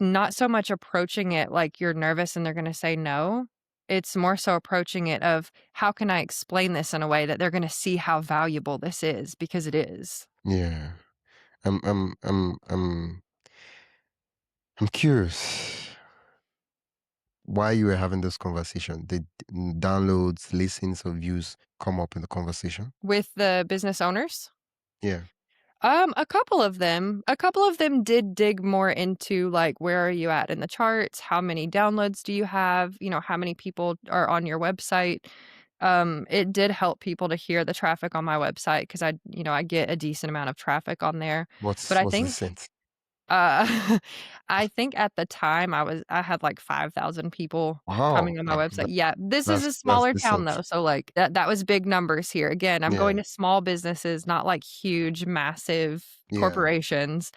not so much approaching it like you're nervous and they're gonna say no. It's more so approaching it of how can I explain this in a way that they're gonna see how valuable this is because it is. Yeah. I'm I'm I'm I'm I'm curious why you were having this conversation. Did downloads, listens, or views come up in the conversation? With the business owners? Yeah. A couple of them did dig more into like where are you at in the charts? How many downloads do you have? How many people are on your website? It did help people to hear the traffic on my website because I get a decent amount of traffic on there. But What's I the think sense? uh, I think at the time I had like 5,000 people Wow. coming on my website. Yeah, this is a That's smaller town decent. though, so like that was big numbers here. Again, I'm going Yeah. to small businesses, not like huge, massive Yeah. corporations.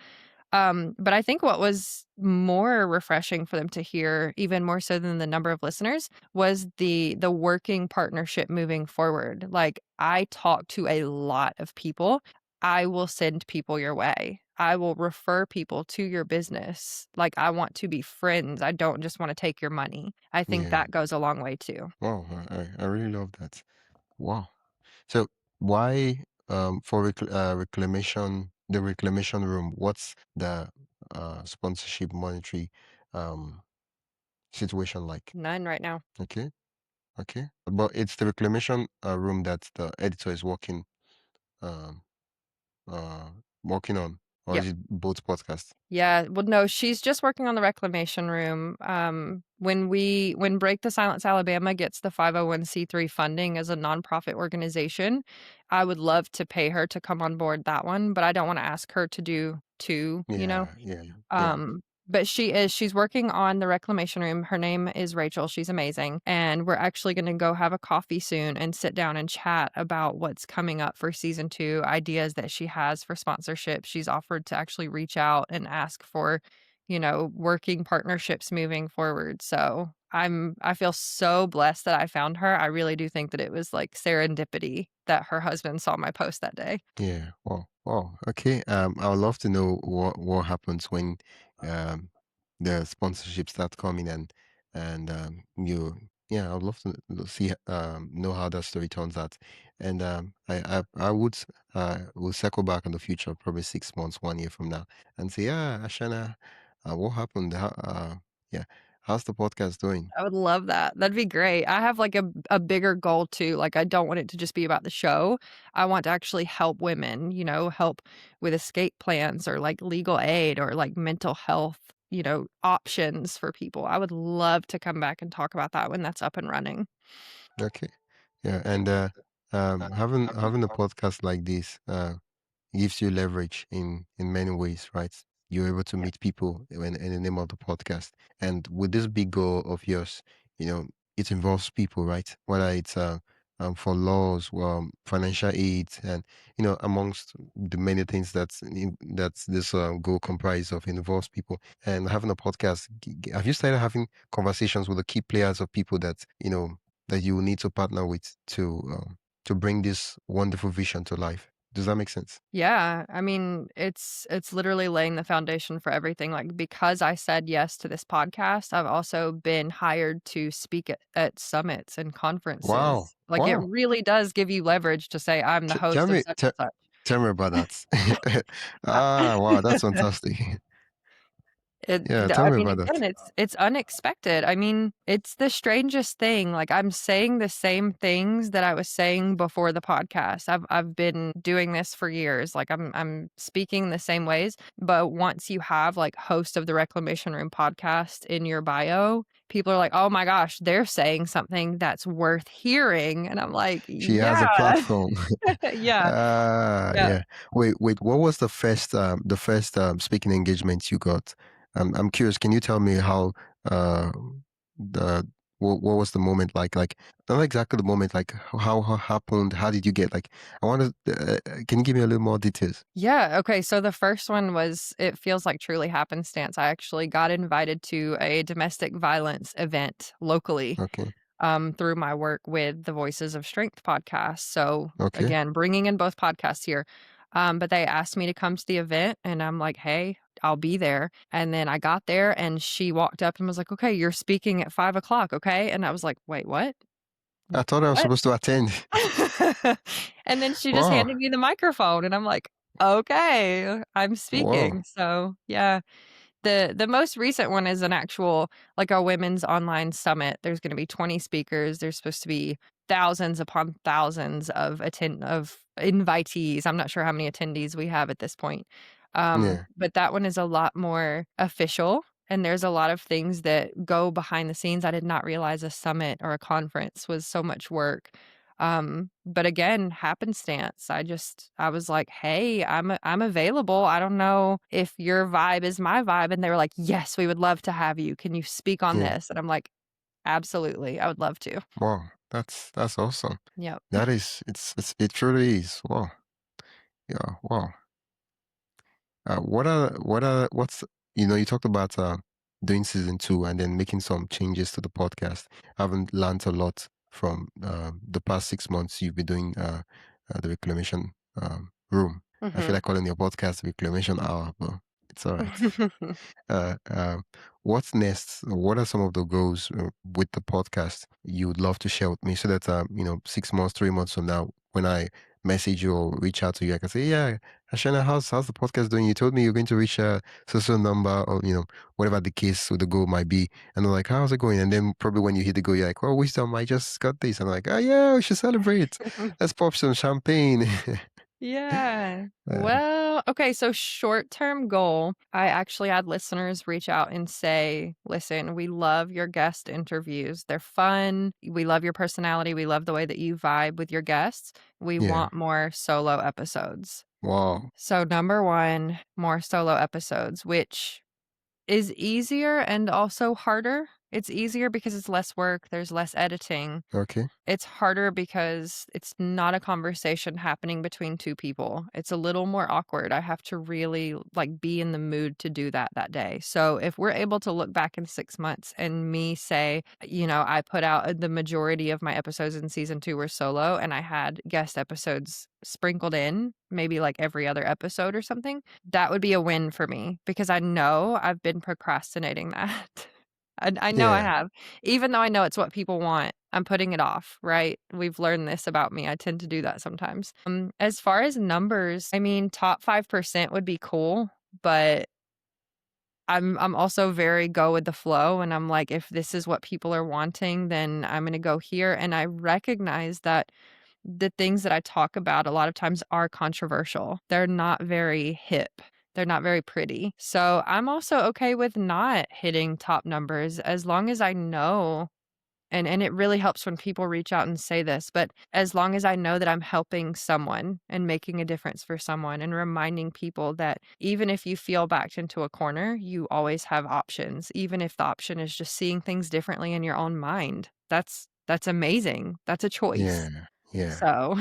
But I think what was more refreshing for them to hear, even more so than the number of listeners, was the working partnership moving forward. Like I talk to a lot of people. I will send people your way. I will refer people to your business. Like I want to be friends. I don't just want to take your money. I think Yeah. that goes a long way too. Wow. I really love that. Wow. So why for reclamation room, what's the sponsorship monetary um situation like? None right now. Okay. Okay. But it's the reclamation room that the editor is um uh working on. or Yeah. is it both podcasts? Yeah, well, no, she's just working on the Reclamation Room. When Break the Silence Alabama gets the 501(c)(3) funding as a nonprofit organization, I would love to pay her to come on board that one, but I don't wanna ask her to do 2, you know? Yeah, yeah, yeah. But she's working on the Reclamation Room. Her name is Rachel, she's amazing, and we're actually gonna go have a coffee soon and sit down and chat about what's coming up for season 2, ideas that she has for sponsorship. She's offered to actually reach out and ask for, working partnerships moving forward, so I feel so blessed that I found her. I really do think that it was, like, serendipity that her husband saw my post that day. Yeah. Wow. Wow. Okay. I would love to know what happens when um the sponsorship start coming and you yeah, I would love to see know how that story turns out. And I would will circle back in the future, probably 6 months, 1 year from now, and say, yeah, Ashana, what happened? Yeah, how's the podcast doing? I would love that. That'd be great. I have, like, a bigger goal too, like, I don't want it to just be about the show. I want to actually help women, help with escape plans or, like, legal aid or, like, mental health, options for people. I would love to come back and talk about that when that's up and running. Okay. Yeah, and having a podcast like this gives you leverage in many ways, right? You're able to meet people in the name of the podcast, and with this big goal of yours, you know, it involves people, right? Whether it's for laws, financial aid, and amongst the many things that's this goal comprised of, involves people. And having a podcast, have you started having conversations with the key players of people that that you will need to partner with to bring this wonderful vision to life? Does that make sense? Yeah, I mean, it's literally laying the foundation for everything, like, because I said yes to this podcast, I've also been hired to speak at summits and Wow. conferences. Like, it Wow. really does give you leverage to say, "I'm the T- tell host of me, such t- and such." tell me about that. Wow, that's fantastic. Yeah, tell I me mean, about again, that. it's unexpected. I mean, it's the strangest thing, like, I'm saying the same things that I was saying before the podcast. I've been doing this for years, like, I'm speaking the same ways, but once you have, like, host of the Reclamation Room podcast in your bio, people are like, "Oh my gosh, they're saying something that's worth hearing," and I'm like, She "Yeah." has a platform. Yeah, yeah. Yeah. Wait. What was the first speaking engagement you got? I'm curious. Can you tell me how uh the what was the moment like? Like not exactly the moment. Like how happened? How did you get? Like I wanted. Can you give me a little more details? Yeah, okay, so the first one was it feels like truly happenstance. I actually got invited to a domestic violence event locally, Okay. through my work with the Voices of Strength podcast. So, Okay. again, bringing in both podcasts here. But they asked me to come to the event, and I'm like, "Hey, I'll be there." And then I got there, and she walked up and was like, "Okay, you're speaking at 5 o'clock, okay?" And I was like, "Wait, what? I thought I was What?" supposed to attend. And then she just Wow. handed me the microphone, and I'm like, "Okay, I'm Wow. speaking." So, yeah. The most recent one is an actual like, a women's online summit. There's gonna be 20 speakers. There's supposed to be thousands upon thousands of invitees. I'm not sure how many attendees we have at this point. Yeah. But that one is a lot more official, and there's a lot of things that go behind the scenes. I did not realize a summit or a conference was so much work. But again, happenstance. I was like, "Hey, I'm available. I don't know if your vibe is my vibe." And they were like, "Yes, we would love to have you. Can you speak on Yeah. this?" And I'm like, "Absolutely. I would love to." Wow. That's awesome. Yep. That is, it truly is. Wow. Yeah. Wow. What's you talked about doing season 2 and then making some changes to the podcast. I haven't learned a lot from the past 6 months you've been doing the reclamation room. I feel Mhm. like calling your podcast reclamation hour, but it's all right. Uh, uh, what's next? What are some of the goals with the podcast you would love to share with me so that 6 months, 3 months from now, when I message you or reach out to you, I can say, yeah, Ashana, how's the podcast doing? You told me you're going to reach a social number or whatever the case or the goal might be, and I'm like, how's it going? And then probably when you hit the goal, you're like, oh, wisdom, I just got this, and I'm like, oh yeah, we should celebrate. Let's pop some champagne. Yeah. Uh, Well, okay, so short-term goal, I actually had listeners reach out and say, "Listen, we love your guest interviews. They're fun. We love your personality. We love the way that you vibe with your guests. We yeah. want more solo episodes." Wow. So, number 1, more solo episodes, which is easier and also harder. It's easier because it's less work, there's less editing. Okay. It's harder because it's not a conversation happening between 2 people. It's a little more awkward. I have to really, like, be in the mood to do that day. So, if we're able to look back in 6 months and me say, I put out the majority of my episodes in season 2 were solo, and I had guest episodes sprinkled in, maybe, like, every other episode or something, that would be a win for me because I know I've been procrastinating that. I know I Yeah. have. Even though I know it's what people want, I'm putting it off, right? We've learned this about me. I tend to do that sometimes. As far as numbers, I mean, top 5% would be cool, but I'm also very go with the flow, and I'm like, if this is what people are wanting, then I'm gonna go here, and I recognize that the things that I talk about a lot of times are controversial. They're not very hip. They're not very pretty. So, I'm also okay with not hitting top numbers as long as I know and it really helps when people reach out and say this, but as long as I know that I'm helping someone and making a difference for someone and reminding people that even if you feel backed into a corner, you always have options, even if the option is just seeing things differently in your own mind. That's amazing. That's a choice. Yeah. Yeah. So,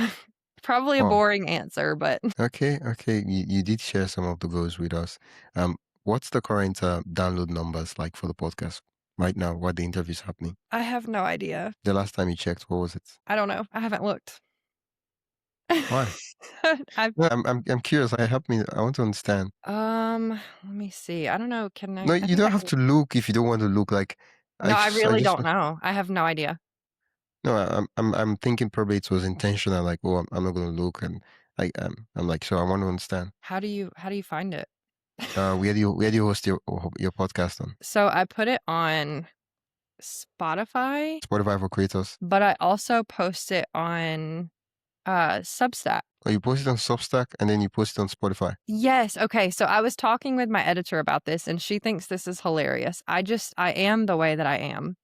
probably a Wow. boring answer, but Okay. Okay. You did share some of the goals with us. Um, what's the current download numbers like for the podcast right now? What the interview's happening? I have no idea. The last time you checked, what was it? I don't know. I haven't looked. Why? I No, I'm curious. I help me. I want to understand. let me see. I don't know. Can No, I you think don't I have can. to look if you don't want to look. Like, No, I I really just don't know. I have no idea. no. I'm thinking probably it was intentional. Like, oh, I'm not going to look, and I'm like, so I want to understand. How do you find it? Where do you host your podcast on? So I put it on Spotify, Spotify for creators. but I also post it on Substack. Or you post it on Substack and then you post it on Spotify. Yes, okay. So I was talking with my editor about this and she thinks this is hilarious. I am the way that I am.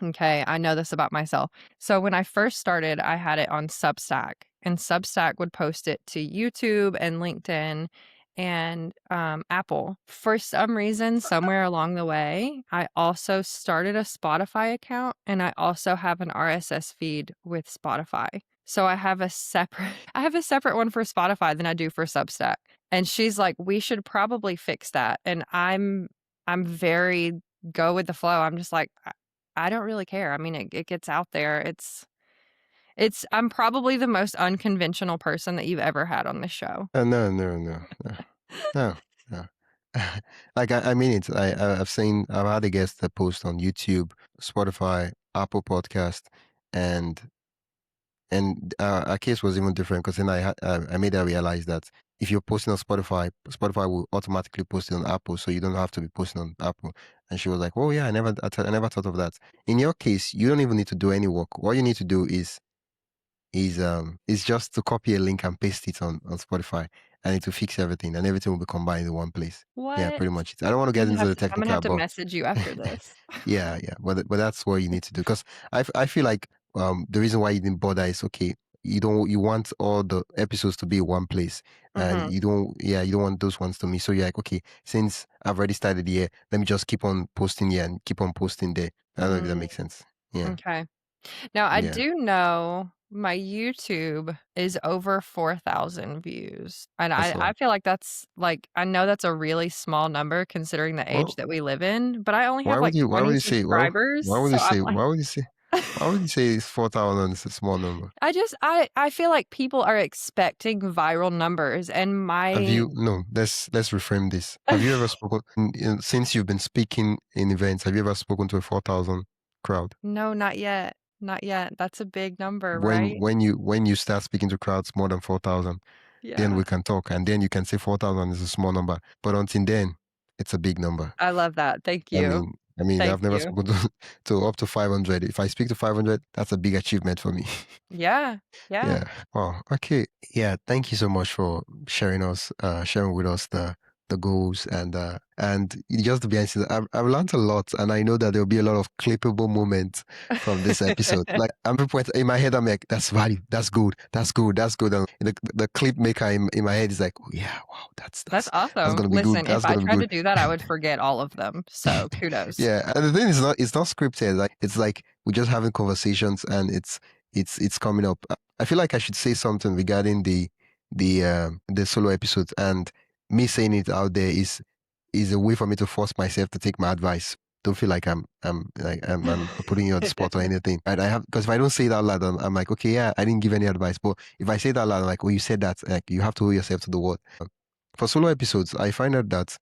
Okay, I know this about myself. So when I first started, I had it on Substack, and Substack would post it to YouTube and LinkedIn and Apple. For some reason, somewhere along the way, I also started a Spotify account, and I also have an RSS feed with Spotify. So I have a separate I have a separate one for Spotify than I do for Substack. And she's like, "We should probably fix that." And I'm very go with the flow. I'm just like, I don't really care. I mean, it gets out there. It's I'm probably the most unconventional person that you've ever had on this show. No, no, no, no, no, no. Like I mean it. I've had a guest that post on YouTube, Spotify, Apple Podcast, and our case was even different because then I made her realize that if you're posting on Spotify, Spotify will automatically post it on Apple, so you don't have to be posting on Apple. And she was like, "Oh yeah, I never thought of that." In your case, you don't even need to do any work. All you need to do is just to copy a link and paste it on Spotify, and it will fix everything, and everything will be combined in one place. Yeah, What? pretty much. I don't want to get into the I'm gonna technical, have to but message you after this. yeah, but that's what you need to do because I feel like the reason why you didn't bother is okay. You want all the episodes to be in one place, and Mhm, you don't want those ones to miss. So you're like, okay, since I've already started here, let me just keep on posting here and keep on posting there. I don't know if that mm, makes sense. Yeah, okay. Now I yeah, do know my YouTube is over 4,000 views, and that's I a I lot. feel like that's, like I know that's a really small number considering the age Well, that we live in, but I only have, like, why would 20 you say subscribers, so I'm like why would you say it's 4,000 is a small number? I feel like people are expecting viral numbers and Have my you no, let's reframe this. Have you ever spoken since you've been speaking in events, have you ever spoken to a 4,000 crowd? No, not yet. Not yet. That's a big number, When right? when you start speaking to crowds more than 4,000, then Yeah. we can talk and then you can say 4,000 is a small number. But until then, it's a big number. I love that. Thank I mean, you. I mean, Thank I've never you. spoken to up to 500. If I speak to 500, that's a big achievement for me. Yeah. Yeah. Yeah. Oh, okay. Yeah. Thank you so much for sharing with us the goals and just to be honest, I've learned a lot, and I know that there'll be a lot of clippable moments from this episode. Like I'm in my head, I'm like, that's value, that's good, that's good, that's good. And the clip maker in my head is like, oh yeah, wow, That's that's awesome. gonna be good. Listen, if That's I gonna be tried good. to do that, I would forget all of them. So kudos. Yeah, and the thing is not it's not scripted. Like it's like we're just having conversations and it's coming up. I feel like I should say something regarding the solo episodes, and me saying it out there is a way for me to force myself to take my advice. Don't feel like I'm putting you on the spot or anything. Right? I have because if I don't say it out loud, I'm like, okay, yeah, I didn't give any advice. But if I say it out loud, I'm like, oh, you said that. Like you have to hold yourself to the word. For solo episodes, I find out that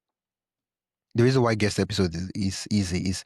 the reason why guest episode is easy is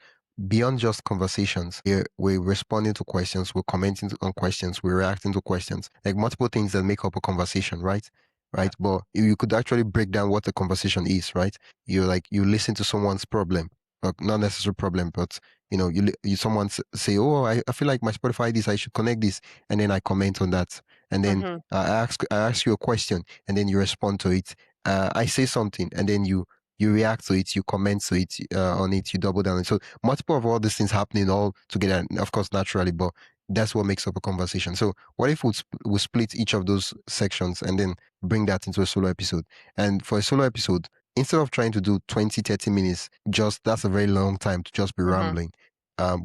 beyond just conversations. We're responding to questions, we're commenting on questions, we're reacting to questions, like multiple things that make up a conversation, right? Yeah. Right. But you could actually break down what the conversation is, right? You listen to someone's problem, not necessarily problem, but you someone say, oh, I feel like my Spotify this, I should connect this, and then I comment on that, and then Mhm. I ask you a question, and then you respond to it. I say something, and then you react to it, you comment to it on it, you double down on it. So multiple of all these things happening all together, and of course, naturally, but that's what makes up a conversation. So what if we split each of those sections and then bring that into a solo episode? And for a solo episode, instead of trying to do 20, 30 minutes, just that's a very long time to just be Mhm. rambling.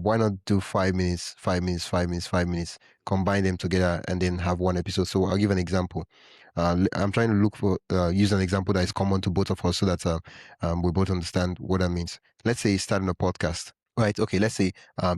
Why not do 5 minutes, 5 minutes, 5 minutes, 5 minutes, combine them together and then have one episode? So I'll give an example. I'm trying to look for use an example that is common to both of us so that we both understand what that means. Let's say starting a podcast, right? Okay, let's say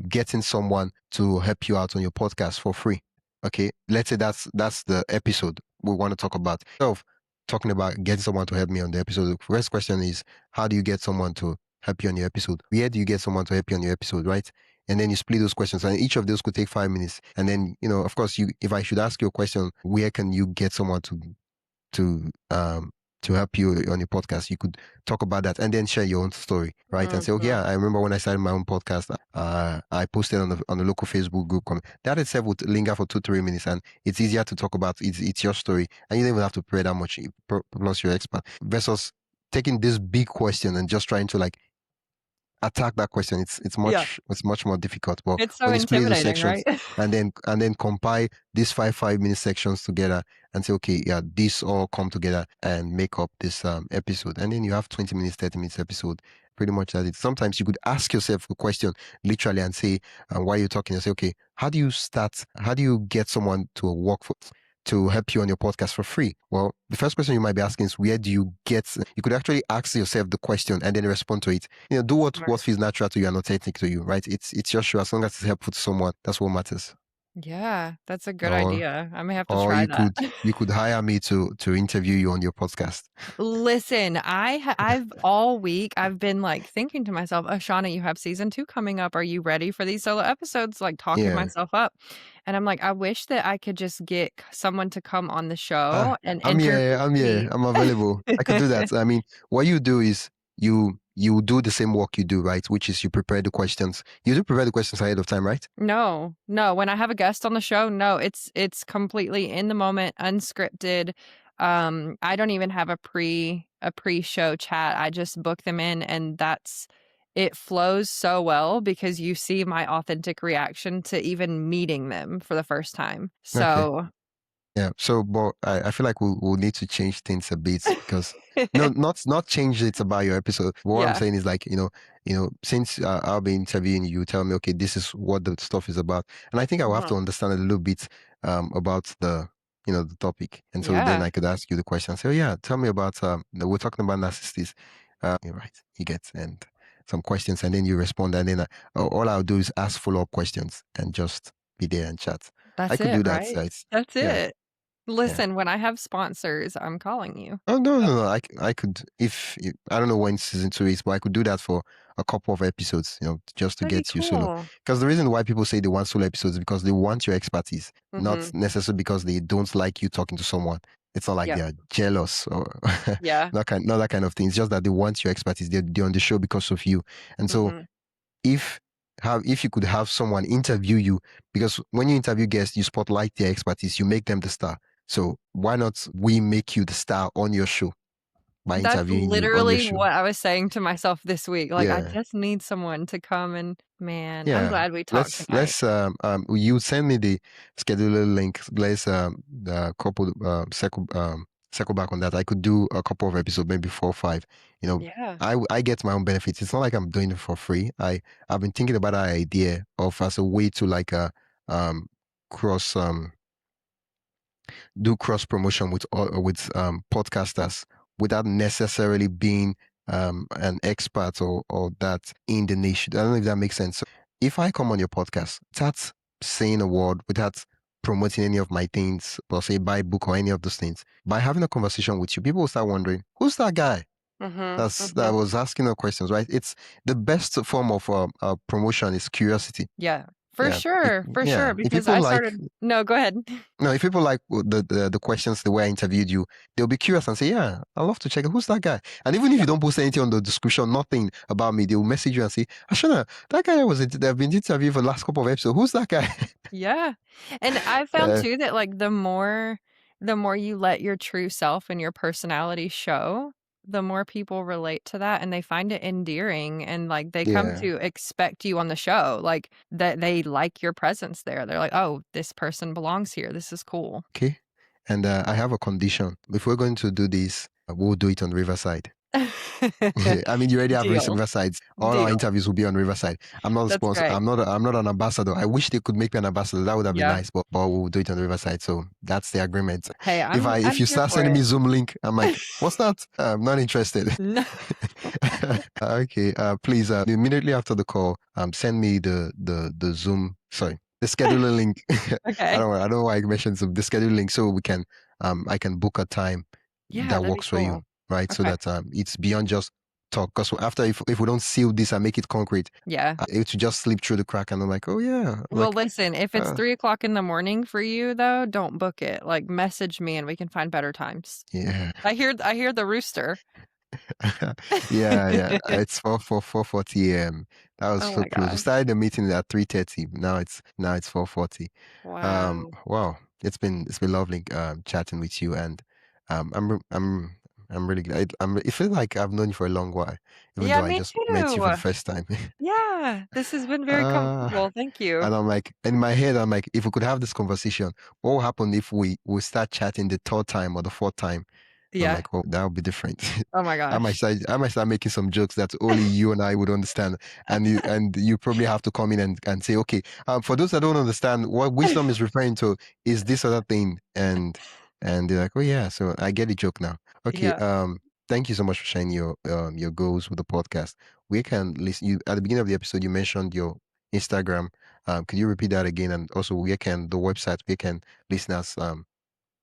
getting someone to help you out on your podcast for free. Okay, let's say that's the episode we want to talk about. Of talking about getting someone to help me on the episode, the first question is, how do you get someone to help you on your episode? Where do you get someone to help you on your episode, right? And then you split those questions, and each of those could take 5 minutes. And then, of course, if I should ask you a question, where can you get someone to um to help you on your podcast, you could talk about that and then share your own story, right? And say, okay, Mhm. yeah, I remember when I started my own podcast, I posted on the local Facebook group comment. That itself would linger for 2-3 minutes, and it's easier to talk about. It's your story, and you don't even have to pray that much. Plus, you're expert versus taking this big question and just trying to like attack that question. Yeah. It's much more difficult. But It's so when you split those intimidating, sections right? and then compile these 5 minute sections together and say, okay, yeah, these all come together and make up this episode, and then you have 20 minutes, 30 minutes episode. Pretty much that it. Sometimes you could ask yourself a question literally and say, while you're talking, and say, okay, how do you start? How do you get someone to work to help you on your podcast for free? Well, the first question you might be asking is, where do you get? You could actually ask yourself the question and then respond to it. Do what Smart. feels natural to you and authentic to you, right? It's your show. As long as it's helpful to someone, that's what matters. Yeah, that's a good Or idea. I may have to or try that. you could hire me to interview you on your podcast. Listen, I've all week I've been like thinking to myself, "Ashana, you have season 2 coming up. Are you ready for these solo episodes?" Like talking Yeah. myself up. And I'm like, I wish that I could just get someone to come on the show and I'm here. interview I'm here. me. I'm available. I could do that. I mean, what you do is you do the same work you do, right? Which is you prepare the questions. You do prepare the questions ahead of time, right? No, no, when I have a guest on the show, no, it's completely in the moment, unscripted. I don't even have a pre-show chat. I just book them in and that's it flows so well because you see my authentic reaction to even meeting them for the first time. Okay. So Yeah. So, but I feel like we'll need to change things a bit because no, not change it about your episode. But what I'm yeah. saying is like since I'll be interviewing you, tell me, okay, this is what the stuff is about, and I think I will have Mhm. to understand a little bit about the topic, and so then Yeah, I could ask you the question. So yeah, tell me about we're talking about narcissists, you're right? You get and some questions, and then you respond, and then all I'll do is ask follow up questions and just be there and chat. I that's could it, do that. right? So it's That's yeah. it. Yeah. Listen, when I have sponsors, I'm calling you. Oh no, no, no. I could if I don't know when season 2 is, but I could do that for a couple of episodes, just to That'd be get you solo. cool. Because the reason why people say they want solo episodes is because they want your expertise, not Mhm. necessarily because they don't like you talking to someone. It's not like Yep. they are jealous or Yeah. not that kind of thing. It's just that they want your expertise. They're on the show because of you, and so Mhm. if you could have someone interview you, because when you interview guests, you spotlight their expertise, you make them the star. So why not we make you the star on your show by That's interviewing you on your literally show? what I was saying to myself this week, like, I Yeah. just need someone to come and man, I'm Yeah. glad we talked tonight. Let's you send me the scheduler link. Let's the couple circle back on that. I could do a couple of episodes, maybe 4 or 5. You know, Yeah. I get my own benefits. It's not like I'm doing it for free. I've been thinking about that idea of as a way to like um cross do cross promotion with podcasters without necessarily being an expert or that in the niche. I don't know if that makes sense. So if I come on your podcast without saying a word, without promoting any of my things, or say buy a book or any of those things, by having a conversation with you, people will start wondering, who's that guy? Mhm, That mhm. was asking the questions, right? It's the best form of promotion is curiosity. Yeah. Yeah, For sure, if because people I like started No, go ahead. no, if people like the questions, the way I interviewed you, they'll be curious and say, "Yeah, I'd love to check it. Who's that guy?" And even if Yeah. you don't post anything on the description, nothing about me, they'll message you and say, "Ashana, that guy they've been interviewed for the last couple of episodes. Who's that guy?" Yeah, and I found uh, too that, like, the more you let your true self and your personality show, the more people relate to that, and they find it endearing, and, like, they come yeah. to expect you on the show, like, that they like your presence there. They're like, "Oh, this person belongs here. This is cool." Okay. And I have a condition. If we're going to do this, we'll do it on Riverside. I mean, you already have Deal, Riverside. All our deal. interviews will be on Riverside. I'm not a That's sponsor. great. I'm not an ambassador. I wish they could make me an ambassador. That would have been Yeah. nice. But we'll do it on Riverside. So that's the agreement. Hey, If I'm you here start for sending me it. Zoom link, I'm like, what's that? I'm not interested. No. Okay. Please. Immediately after the call, send me the Zoom. Sorry, the scheduler link. Okay. I don't know why I mentioned Zoom. The scheduler link so we can I can book a time Yeah, that that'd be works for you, cool. right? So Okay. that it's beyond just talk. Because after if we don't seal this and make it concrete, Yeah. it will just slip through the crack, and I'm like, oh yeah, Well, like listen, if it's 3 o'clock in the morning for you, though, don't book it. Like, message me and we can find better times. yeah, I hear the rooster. yeah. It's 4:40 a.m. That was Oh so my close. We gosh. started the meeting at 3:30. Now it's 4:40. Wow. Wow, it's been lovely chatting with you, and I'm really glad. It feels like I've known you for a long while, even Yeah, though I me just met you for too. the first time. Yeah, this has been very Uh, comfortable. Thank you. and I'm like, in my head, I'm like, if we could have this conversation, what will happen if we start chatting the third time or the fourth time? And I'm Yeah. like, oh, that would be different. Oh my gosh. I might start making some jokes that only you and I would understand. And you probably have to come in and say, okay, for those that don't understand what wisdom is referring to is this other thing. And they're like, oh yeah, so I get the joke now. Okay, Yeah. thank you so much for sharing your goals with the podcast. We can listen you at the beginning of the episode you mentioned your Instagram. Could you repeat that again? And also where can the website where can listeners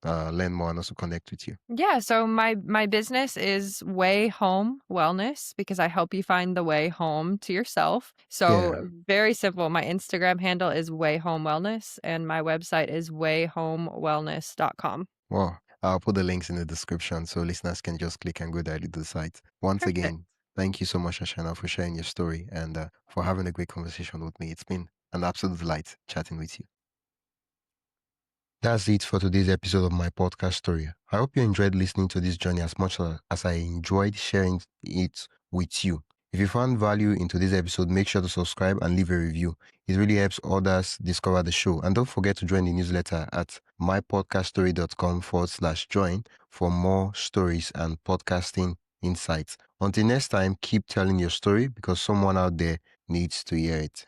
learn more and also connect with you? Yeah, so my business is Way Home Wellness because I help you find the way home to yourself. So Yeah. very simple. My Instagram handle is Way Home Wellness and my website is wayhomewellness.com. Well, I'll put the links in the description so listeners can just click and go directly to the site. Once Perfect. again, thank you so much, Ashana, for sharing your story and for having a great conversation with me. It's been an absolute delight chatting with you. That's it for today's episode of my podcast story. I hope you enjoyed listening to this journey as much as I enjoyed sharing it with you. If you found value in today's episode, make sure to subscribe and leave a review. It really helps others discover the show. And don't forget to join the newsletter at mypodcaststory.com/join for more stories and podcasting insights. Until next time, keep telling your story because someone out there needs to hear it.